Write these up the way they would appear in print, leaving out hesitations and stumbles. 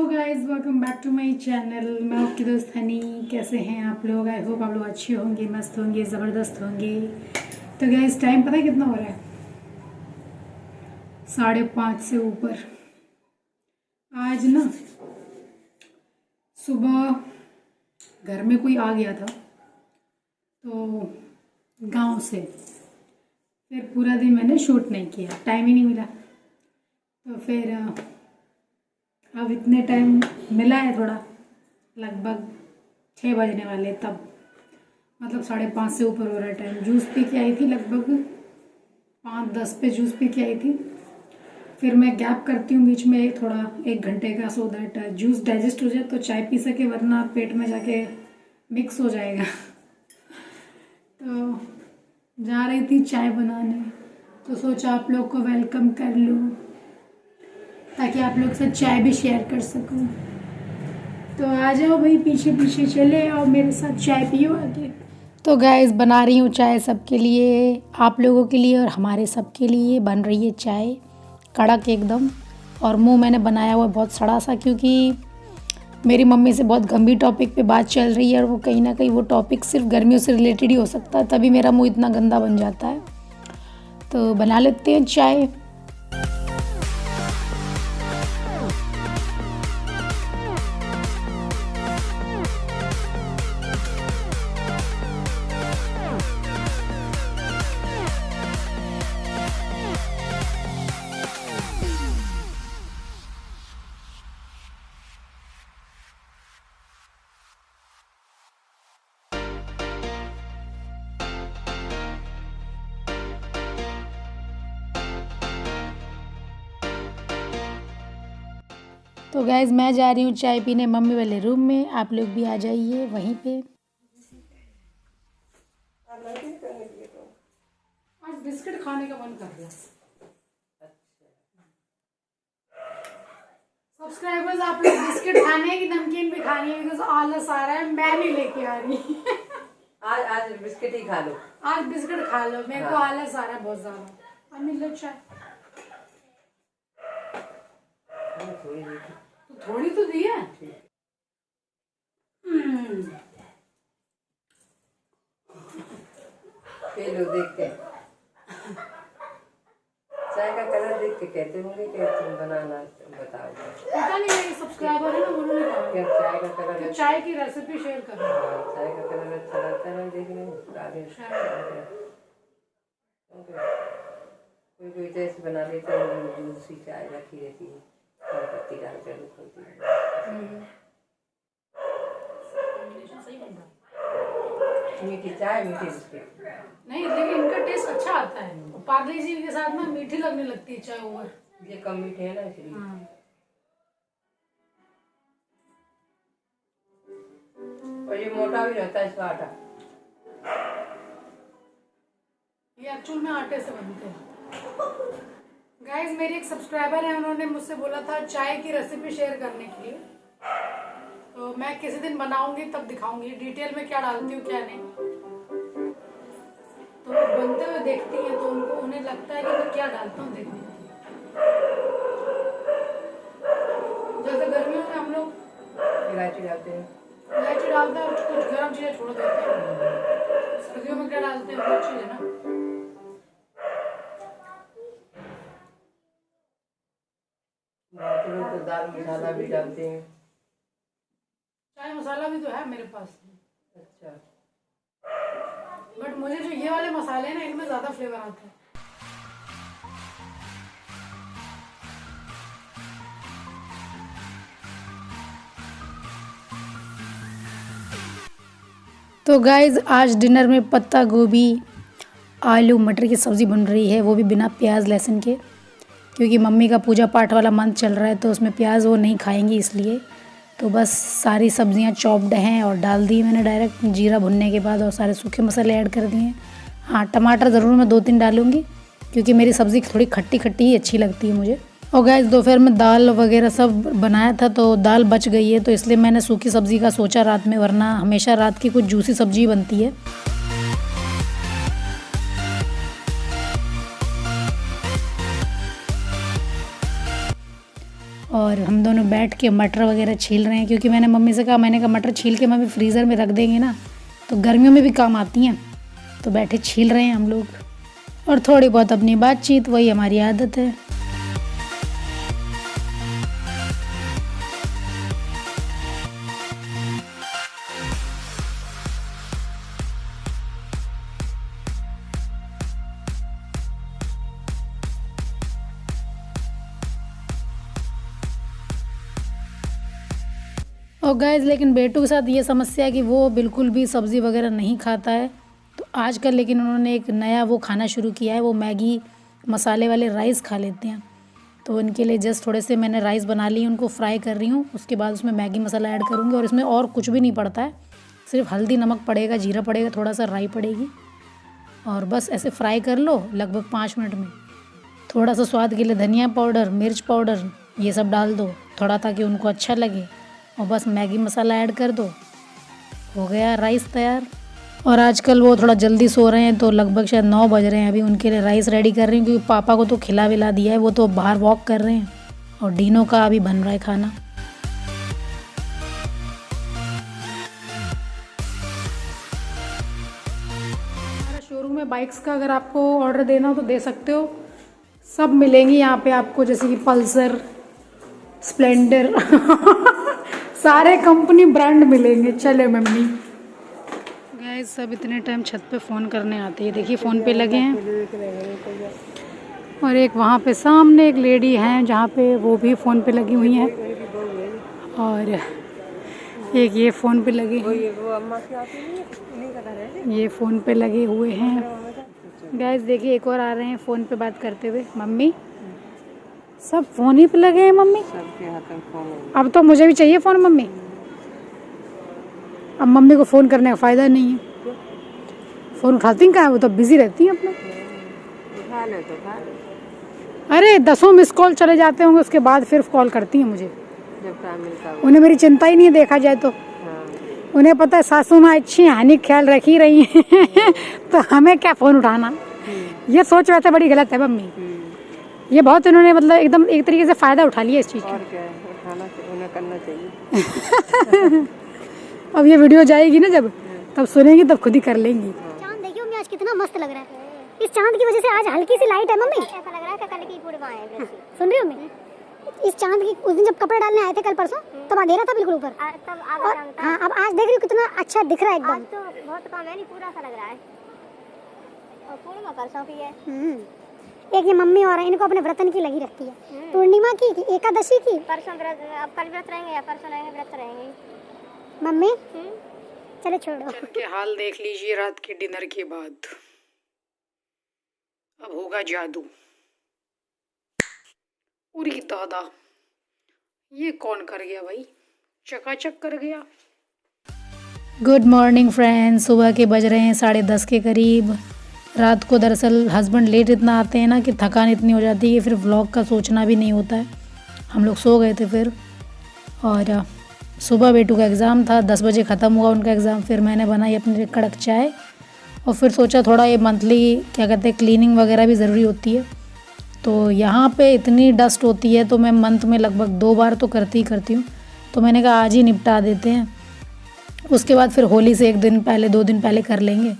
Guys, welcome back to my channel. मैं आपकी दोस्त हनी। कैसे हैं आप लोग? आई होप आप लोग अच्छे होंगे, मस्त होंगे, ज़बरदस्त होंगे। तो गाइस, टाइम पता है कितना हो रहा है? 5:30 से ऊपर। आज ना सुबह घर में कोई आ गया था तो गांव से, फिर पूरा दिन मैंने शूट नहीं किया, टाइम ही नहीं मिला। तो फिर अब इतने टाइम मिला है, थोड़ा लगभग 6 बजने वाले, तब मतलब 5:30 से ऊपर हो रहा है टाइम। जूस पी के आई थी, लगभग 5:10 पे जूस पी के आई थी। फिर मैं गैप करती हूँ बीच में थोड़ा 1 घंटे का, सो दैट जूस डाइजेस्ट हो जाए तो चाय पी सके, वरना पेट में जाके मिक्स हो जाएगा। तो जा रही थी चाय बनाने, तो सोचा आप लोग को वेलकम कर लूँ ताकि आप लोग से चाय भी शेयर कर सकूँ। तो आ जाओ भाई, पीछे पीछे चले आओ, मेरे साथ चाय पियो आगे। तो गाइस, बना रही हूँ चाय सबके लिए, आप लोगों के लिए और हमारे सबके लिए बन रही है चाय, कड़क एकदम। और मुंह मैंने बनाया हुआ बहुत सड़ा सा, क्योंकि मेरी मम्मी से बहुत गंभीर टॉपिक पे बात चल रही है और वो कहीं ना कहीं वो टॉपिक सिर्फ गर्मियों से रिलेटेड ही हो सकता है, तभी मेरा मुंह इतना गंदा बन जाता है। तो बना लेते हैं चाय। तो गाइज, मैं जा रही हूँ चाय पीने मम्मी वाले रूम में, आप लोग भी आ जाइए वहीं पे। आज बिस्किट खाने का मन कर रहा है। सब्सक्राइबर्स, आप लोग बिस्किट खाने हैं कि नमकीन भी खानी है? बिकॉज आलस आ रहा है, मैं नहीं लेके आ रही। आज बिस्किट ही खा लो। आज बिस्किट खा लो, मेरे को आलस आ रहा है बहुत ज्यादा। अम्मी लो चाय। थोड़ी तो दी है। ये लो, देखते हैं चाय का कलर देख के कहते होंगे कि तुम बनाना बताओ। पता नहीं, मेरे सब्सक्राइबर है ना, उन्होंने कहा क्या चाय का कलर? चाय की रेसिपी शेयर कर। चाय का कलर अच्छा लगता है ना देखने में। कोई कोई जैसे बना लेते हैं, दूसरी चाय रखी रहती है, पत्ती डाल कर खोलती है। मीठी चाय, मीठी बिस्किट नहीं, लेकिन इनका टेस्ट अच्छा आता है। पार्ले जी के साथ में मीठी लगने लगती है चाय ओवर। ये कम मीठे है ना, इसलिए। और ये मोटा भी रहता है इसका आटा। ये एक्चुअल में आटे से बनते हैं। गाइस, मेरी एक सब्सक्राइबर है, उन्होंने मुझसे बोला था चाय की रेसिपी शेयर करने के लिए, तो मैं किसी दिन बनाऊंगी तब दिखाऊंगी डिटेल में क्या डालती हूँ क्या नहीं। तो वो बनते हुए देखती हैं तो उन्हें लगता है कि मैं क्या डालता हूँ देखने। जैसे गर्मियों में हम लोग इलायची डालते हैं, इलायची डालते हैं और कुछ गर्म चीजें छोड़ देते हैं। सर्दियों में क्या डालते हैं वो चीज है ना। बहुत लोग तो दाल मसाला भी डालते हैं। चाय मसाला भी तो है मेरे पास। अच्छा, बट मुझे जो ये वाले मसाले हैं ना, इनमें ज्यादा फ्लेवर आता है। तो गाइज, आज डिनर में पत्ता गोभी आलू मटर की सब्ज़ी बन रही है, वो भी बिना प्याज लहसुन के, क्योंकि मम्मी का पूजा पाठ वाला मंथ चल रहा है तो उसमें प्याज वो नहीं खाएंगी, इसलिए। तो बस सारी सब्जियां चॉप्ड हैं और डाल दी मैंने डायरेक्ट जीरा भुनने के बाद, और सारे सूखे मसाले ऐड कर दिए। हाँ, टमाटर ज़रूर मैं 2-3 डालूँगी, क्योंकि मेरी सब्ज़ी थोड़ी खट्टी खट्टी ही अच्छी लगती है मुझे। और गाइस, दोपहर में दाल वगैरह सब बनाया था तो दाल बच गई है, तो इसलिए मैंने सूखी सब्ज़ी का सोचा रात में, वरना हमेशा रात की कुछ जूसी सब्ज़ी बनती है। और हम दोनों बैठ के मटर वगैरह छील रहे हैं, क्योंकि मैंने मम्मी से कहा, मैंने कहा मटर छील के मम्मी फ्रीज़र में रख देंगे ना तो गर्मियों में भी काम आती हैं। तो बैठे छील रहे हैं हम लोग और थोड़ी बहुत अपनी बातचीत, वही हमारी आदत है। और गाइस लेकिन बेटू के साथ ये समस्या है कि वो बिल्कुल भी सब्ज़ी वगैरह नहीं खाता है। तो आजकल लेकिन उन्होंने एक नया वो खाना शुरू किया है, वो मैगी मसाले वाले राइस खा लेते हैं। तो उनके लिए जस्ट थोड़े से मैंने राइस बना लिए, उनको फ्राई कर रही हूँ। उसके बाद उसमें मैगी मसाला ऐड करूँगी और इसमें और कुछ भी नहीं पड़ता है, सिर्फ हल्दी नमक पड़ेगा, जीरा पड़ेगा, थोड़ा सा राई पड़ेगी और बस ऐसे फ्राई कर लो लगभग 5 मिनट में। थोड़ा सा स्वाद के लिए धनिया पाउडर, मिर्च पाउडर ये सब डाल दो थोड़ा, ताकि उनको अच्छा लगे, और बस मैगी मसाला ऐड कर दो, हो गया राइस तैयार। और आजकल वो थोड़ा जल्दी सो रहे हैं, तो लगभग शायद 9 बज रहे हैं। अभी उनके लिए राइस रेडी कर रही हूँ, क्योंकि पापा को तो खिला विला दिया है, वो तो बाहर वॉक कर रहे हैं और डीनो का अभी बन रहा है खाना। हमारा शोरूम में बाइक्स का अगर आपको ऑर्डर देना हो तो दे सकते हो, सब मिलेंगी यहाँ पे आपको, जैसे कि पल्सर, स्प्लेंडर सारे कंपनी ब्रांड मिलेंगे। चले मम्मी। गाइस सब इतने टाइम छत पे फ़ोन करने आते हैं, देखिए फ़ोन पे लगे हैं। और एक वहाँ पे सामने एक लेडी हैं जहाँ पे वो भी फ़ोन पे लगी हुई हैं, और एक ये फ़ोन पे लगे हैं, ये फ़ोन पे लगे हुए हैं। गाइस देखिए एक और आ रहे हैं फ़ोन पे बात करते हुए। मम्मी सब फ़ोन ही पे लगे हैं मम्मी, सबके हाथ में फोन है। अब तो मुझे भी चाहिए फ़ोन मम्मी। अब मम्मी को फ़ोन करने का फ़ायदा नहीं है, फ़ोन उठाती कहाँ है, वो तो बिज़ी रहती हैं अपना। उठा ले तो उठा ले। अरे 10 मिस कॉल चले जाते होंगे, उसके बाद फिर कॉल करती हैं मुझे। जब टाइम मिलता है उन्हें मेरी चिंता ही नहीं है, देखा जाए तो। हाँ। उन्हें पता है सासू माँ अच्छी हानि ख्याल रख ही रही हैं तो हमें क्या फ़ोन उठाना। ये सोच वैसे बड़ी गलत है मम्मी, ये बहुत इन्होंने मतलब एकदम एक तरीके से फ़ायदा उठा लिया इस चीज़ का। और क्या है, उठाना चाहिए, उन्हें करना चाहिए। अब ये वीडियो जाएगी ना जब, तब सुनेंगी तब खुद ही कर लेंगी। चांद देखिए मम्मी आज कितना मस्त लग रहा है। इस चांद की वजह से आज हल्की सी लाइट है मम्मी, ऐसा लग रहा है कि कल की पूर्णिमा है। सुन रही हो मम्मी, इस चांद की उस दिन जब कपड़े डालने आए थे कल परसों, तब अंधेरा था बिल्कुल ऊपर, तब हाँ अब आज देख रही हूँ कितना अच्छा दिख रहा है एकदम। तो बहुत कम है, नहीं पूरा सा लग रहा है, और पूर्णिमा परसों की है। एक ये मम्मी और इनको अपने व्रतन की लगी रखती है, पूर्णिमा की एकादशी की। परसों व्रत, अब कल व्रत रहेंगे या परसों रहेंगे व्रत रहेंगे मम्मी। चलो छोड़ो। के हाल देख लीजिए रात के डिनर के बाद, अब होगा जादू। उरी दादा, ये कौन कर गया भाई, चकाचक कर गया। गुड मॉर्निंग फ्रेंड्स, सुबह के बज रहे हैं 10:30 के करीब। रात को दरअसल हस्बैंड लेट इतना आते हैं ना कि थकान इतनी हो जाती है कि फिर व्लॉग का सोचना भी नहीं होता है। हम लोग सो गए थे फिर, और सुबह बेटू का एग्ज़ाम था, 10 बजे ख़त्म हुआ उनका एग्ज़ाम। फिर मैंने बनाई अपने लिए कड़क चाय, और फिर सोचा थोड़ा ये मंथली क्या कहते हैं क्लीनिंग वगैरह भी ज़रूरी होती है। तो यहाँ पे इतनी डस्ट होती है, तो मैं मंथ में लगभग 2 बार तो करती हूँ। तो मैंने कहा आज ही निपटा देते हैं, उसके बाद फिर होली से 1 दिन पहले 2 दिन पहले कर लेंगे।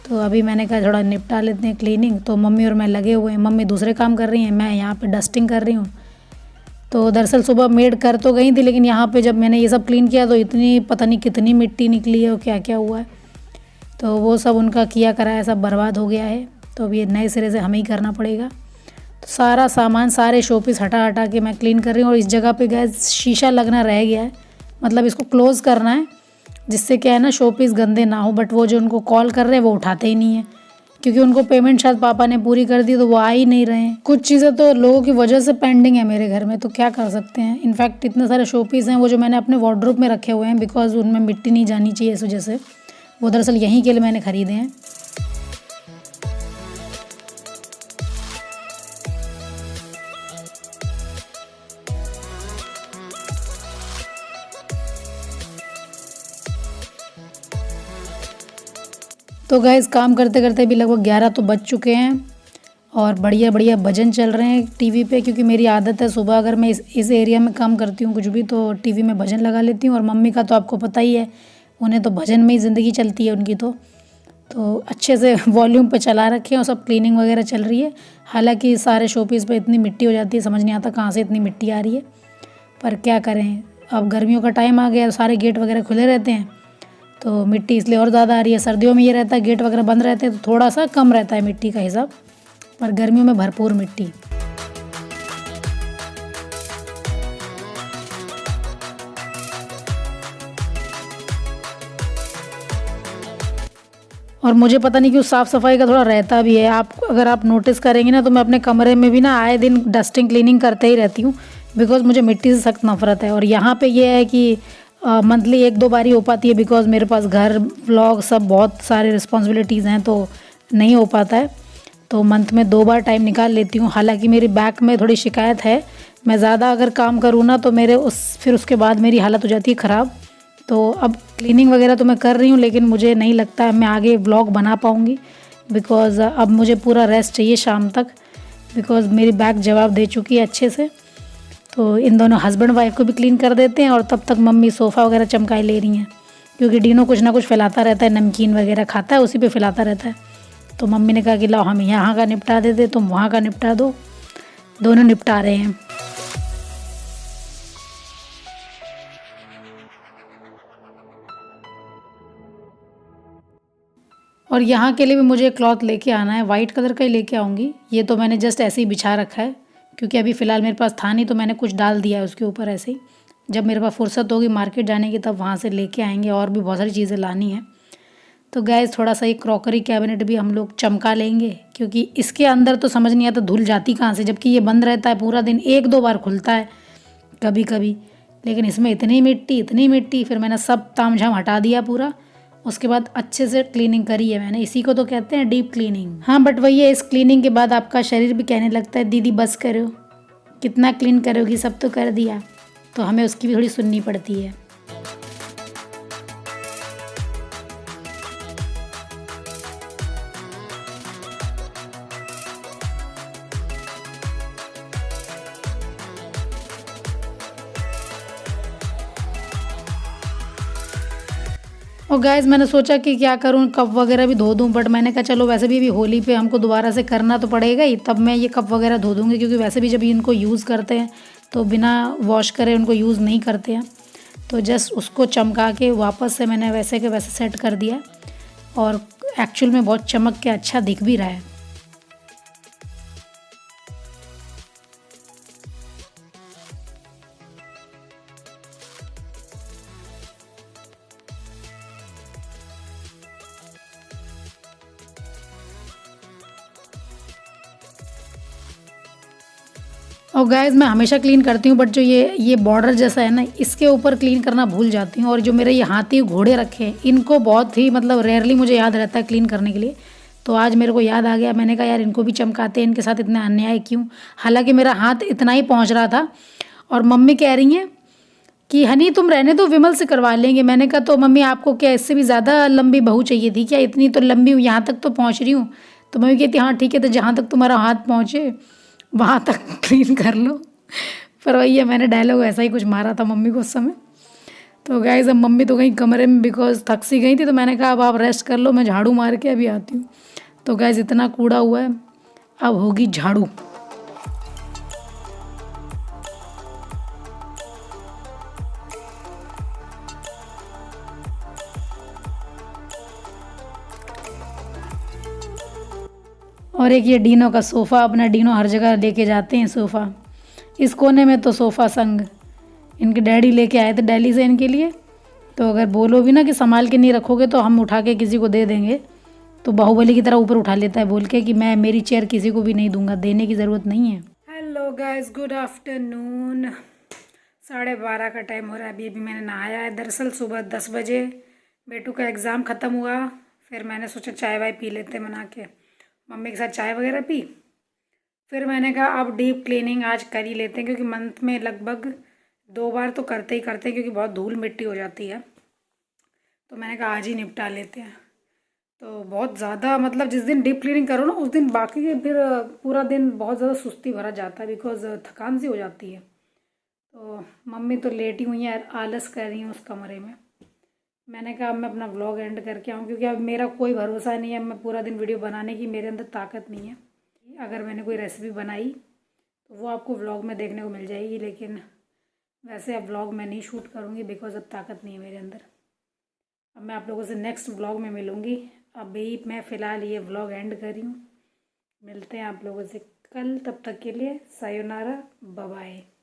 तो अभी मैंने कहा थोड़ा निपटा लेते हैं क्लीनिंग। तो मम्मी और मैं लगे हुए हैं, मम्मी दूसरे काम कर रही हैं, मैं यहाँ पे डस्टिंग कर रही हूँ। तो दरअसल सुबह मेड कर तो गई थी, लेकिन यहाँ पे जब मैंने ये सब क्लीन किया तो इतनी पता नहीं कितनी मिट्टी निकली है और क्या क्या हुआ है। तो वो सब उनका किया कराया सब बर्बाद हो गया है, तो अब ये नए सिरे से हमें ही करना पड़ेगा। तो सारा सामान, सारे शोपीस हटा हटा के मैं क्लीन कर रही हूँ। और इस जगह पे गैस शीशा लगना रह गया है, मतलब इसको क्लोज़ करना है, जिससे क्या है ना शोपीस गंदे ना हो। बट वो जो उनको कॉल कर रहे हैं वो उठाते ही नहीं है, क्योंकि उनको पेमेंट शायद पापा ने पूरी कर दी, तो वो आ ही नहीं रहे हैं। कुछ चीज़ें तो लोगों की वजह से पेंडिंग है मेरे घर में, तो क्या कर सकते हैं। इनफैक्ट इतने सारे शोपीस हैं वो जो मैंने अपने वार्डरोब में रखे हुए हैं, बिकॉज उनमें मिट्टी नहीं जानी चाहिए इस वजह से। वो दरअसल यहीं के लिए मैंने ख़रीदे हैं। तो गाइस काम करते करते भी लगभग 11 तो बज चुके हैं, और बढ़िया बढ़िया भजन चल रहे हैं टीवी पे, क्योंकि मेरी आदत है सुबह अगर मैं इस एरिया में काम करती हूँ कुछ भी तो टीवी में भजन लगा लेती हूँ। और मम्मी का तो आपको पता ही है, उन्हें तो भजन में ही ज़िंदगी चलती है उनकी। तो अच्छे से वॉल्यूम पे चला रखे हैं और सब क्लीनिंग वगैरह चल रही है। हालांकि सारे शोपीस पे इतनी मिट्टी हो जाती है, समझ नहीं आता कहाँ से इतनी मिट्टी आ रही है, पर क्या करें, अब गर्मियों का टाइम आ गया, सारे गेट वगैरह खुले रहते हैं तो मिट्टी इसलिए और ज़्यादा आ रही है। सर्दियों में ये रहता है गेट वगैरह बंद रहते हैं तो थोड़ा सा कम रहता है मिट्टी का हिसाब, पर गर्मियों में भरपूर मिट्टी। और मुझे पता नहीं क्यों साफ़ सफाई का थोड़ा रहता भी है। आप अगर आप नोटिस करेंगे ना तो मैं अपने कमरे में भी ना आए दिन डस्टिंग क्लीनिंग करते ही रहती हूँ, बिकॉज़ मुझे मिट्टी से सख्त नफरत है। और यहाँ पे ये है कि मंथली 1-2 बार ही हो पाती है, बिकॉज़ मेरे पास घर व्लॉग सब बहुत सारे रिस्पॉन्सिबिलिटीज़ हैं तो नहीं हो पाता है। तो मंथ में 2 बार टाइम निकाल लेती हूँ। हालांकि मेरी बैक में थोड़ी शिकायत है, मैं ज़्यादा अगर काम करूँ ना तो मेरे फिर उसके बाद मेरी हालत हो जाती है ख़राब। तो अब क्लीनिंग वगैरह तो मैं कर रही हूँ, लेकिन मुझे नहीं लगता है मैं आगे व्लॉग बना पाऊँगी, बिकॉज़ अब मुझे पूरा रेस्ट चाहिए शाम तक, बिकॉज़ मेरी बैक जवाब दे चुकी है अच्छे से। तो इन दोनों हस्बैंड वाइफ को भी क्लीन कर देते हैं और तब तक मम्मी सोफ़ा वगैरह चमकाए ले रही हैं, क्योंकि डीनो कुछ ना कुछ फैलाता रहता है, नमकीन वगैरह खाता है उसी पे फैलाता रहता है। तो मम्मी ने कहा कि लाओ हम यहाँ का निपटा देते, तुम वहाँ का निपटा दो, दोनों निपटा रहे हैं। और यहाँ के लिए भी मुझे क्लॉथ लेके आना है, वाइट कलर का ही लेके आऊँगी। ये तो मैंने जस्ट ऐसे ही बिछा रखा है, क्योंकि अभी फ़िलहाल मेरे पास था नहीं तो मैंने कुछ डाल दिया है उसके ऊपर ऐसे ही। जब मेरे पास फुर्सत होगी मार्केट जाने की तब वहाँ से लेके आएंगे, और भी बहुत सारी चीज़ें लानी है। तो गैस थोड़ा सा ये क्रॉकरी कैबिनेट भी हम लोग चमका लेंगे, क्योंकि इसके अंदर तो समझ नहीं आता धुल जाती कहाँ से, जबकि ये बंद रहता है पूरा दिन, 1-2 बार खुलता है कभी कभी, लेकिन इसमें इतनी मिट्टी। फिर मैंने सब तामझाम हटा दिया पूरा, उसके बाद अच्छे से क्लीनिंग करी है मैंने। इसी को तो कहते हैं डीप क्लीनिंग। हाँ बट वही है, इस क्लीनिंग के बाद आपका शरीर भी कहने लगता है दीदी बस करो, कितना क्लीन करोगी, सब तो कर दिया। तो हमें उसकी भी थोड़ी सुननी पड़ती है। और गाइस मैंने सोचा कि क्या करूँ, कप वगैरह भी धो दूँ, बट मैंने कहा चलो वैसे भी अभी होली पे हमको दोबारा से करना तो पड़ेगा ही, तब मैं ये कप वगैरह धो दूँगी, क्योंकि वैसे भी जब इनको यूज़ करते हैं तो बिना वॉश करे उनको यूज़ नहीं करते हैं। तो जस्ट उसको चमका के वापस से मैंने वैसे के वैसे सेट कर दिया, और एक्चुअल में बहुत चमक के अच्छा दिख भी रहा है। और गाइस मैं हमेशा क्लीन करती हूँ, बट जो ये बॉर्डर जैसा है ना, इसके ऊपर क्लीन करना भूल जाती हूँ। और जो मेरे ये हाथी घोड़े रखे हैं, इनको बहुत ही मतलब रेयरली मुझे याद रहता है क्लीन करने के लिए। तो आज मेरे को याद आ गया, मैंने कहा यार इनको भी चमकाते हैं, इनके साथ इतना अन्याय क्यों। हालांकि मेरा हाथ इतना ही पहुँच रहा था, और मम्मी कह रही हैं कि हनी तुम रहने दो, विमल से करवा लेंगे। मैंने कहा तो मम्मी आपको क्या इससे भी ज़्यादा लंबी बहू चाहिए थी क्या, इतनी तो लंबी हूँ, यहाँ तक तो पहुँच रही हूँ। तो मम्मी कहती हाँ ठीक है, तो जहाँ तक तुम्हारा हाथ पहुँचे वहाँ तक क्लीन कर लो। पर वही है, मैंने डायलॉग ऐसा ही कुछ मारा था मम्मी को उस समय। तो गाइस अब मम्मी तो गई कमरे में, बिकॉज थक सी गई थी, तो मैंने कहा अब आप रेस्ट कर लो, मैं झाड़ू मार के अभी आती हूँ। तो गाइस इतना कूड़ा हुआ है, अब होगी झाड़ू। और एक ये डीनो का सोफ़ा, अपना डीनो हर जगह लेके जाते हैं सोफ़ा। इस कोने में तो सोफ़ा संग इनके डैडी लेके आए थे दिल्ली से इनके लिए। तो अगर बोलो भी ना कि संभाल के नहीं रखोगे तो हम उठा के किसी को दे देंगे, तो बाहुबली की तरह ऊपर उठा लेता है बोल के कि मैं मेरी चेयर किसी को भी नहीं दूंगा, देने की ज़रूरत नहीं है। Hello guys, good afternoon. 12:30 का टाइम हो रहा है। अभी मैंने नहाया है। दरअसल सुबह 10 बजे बेटू का एग्ज़ाम ख़त्म हुआ, फिर मैंने सोचा चाय वाय पी लेते बना के, मम्मी के साथ चाय वगैरह पी। फिर मैंने कहा अब डीप क्लीनिंग आज कर ही लेते हैं, क्योंकि मंथ में लगभग 2 बार तो करते ही करते हैं, क्योंकि बहुत धूल मिट्टी हो जाती है। तो मैंने कहा आज ही निपटा लेते हैं। तो बहुत ज़्यादा मतलब जिस दिन डीप क्लीनिंग करो ना उस दिन बाकी के फिर पूरा दिन बहुत ज़्यादा सुस्ती भरा जाता है, बिकॉज थकान सी हो जाती है। तो मम्मी तो लेटी हुई हैं, आलस कर रही हूँ उस कमरे में। मैंने कहा अब मैं अपना व्लॉग एंड करके आऊँ, क्योंकि अब मेरा कोई भरोसा नहीं है, मैं पूरा दिन वीडियो बनाने की मेरे अंदर ताकत नहीं है। अगर मैंने कोई रेसिपी बनाई तो वो आपको व्लॉग में देखने को मिल जाएगी, लेकिन वैसे अब व्लॉग मैं नहीं शूट करूँगी बिकॉज अब ताकत नहीं है मेरे अंदर। अब मैं आप लोगों से नेक्स्ट व्लॉग में मिलूँगी। अभी मैं फ़िलहाल ये व्लॉग एंड कर रही हूँ। मिलते हैं आप लोगों से कल, तब तक के लिए सायोनारा, बाय बाय।